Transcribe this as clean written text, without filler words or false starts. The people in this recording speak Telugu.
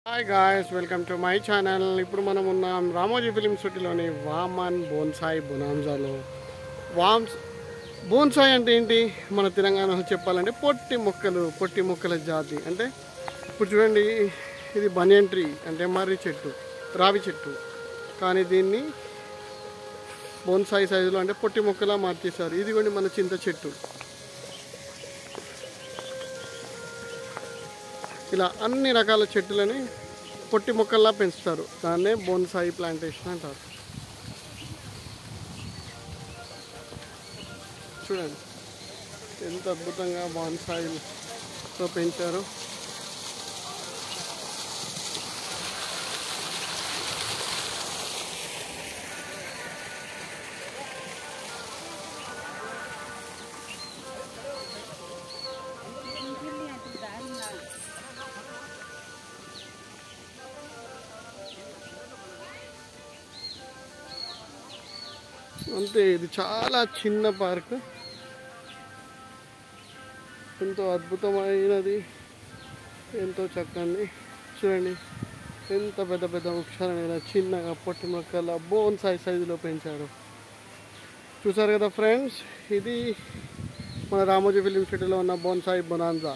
Hi guys, welcome to my channel. ఇప్పుడు మనం ఉన్నాం రామోజీ ఫిలిం సిటీలోని వామన్ బోన్సాయి బొనాంజాలో. వామ్స్ బోన్సాయి అంటే ఏంటి? మన తెలంగాణలో చెప్పాలంటే పొట్టి మొక్కల జాతి. అంటే ఇప్పుడు చూడండి, ఇది బనియన్ ట్రీ అంటే మర్రి చెట్టు, రావి చెట్టు. కానీ దీన్ని బోన్సాయి సైజులో అంటే పొట్టి మొక్కలా మార్చేశారు. ఇది కూడా మన చింత చెట్టు. ఇలా అన్ని రకాల చెట్టులని పొట్టి మొక్కల్లా పెంచుతారు. దాన్నే బోన్సాయి ప్లాంటేషన్ అంటారు. చూడండి ఎంత అద్భుతంగా బోన్సాయితో పెంచారు. అంతే, ఇది చాలా చిన్న పార్క్, ఎంతో అద్భుతమైనది, ఎంతో చక్కని. చూడండి ఎంత పెద్ద పెద్ద వృక్షాలను చిన్నగా పొట్టి మొక్కల బోన్సాయి సైజులో పెంచారు. చూసారు కదా ఫ్రెండ్స్, ఇది మన రామోజీ ఫిలిం సిటీలో ఉన్న బోన్సాయి బొనాంజా.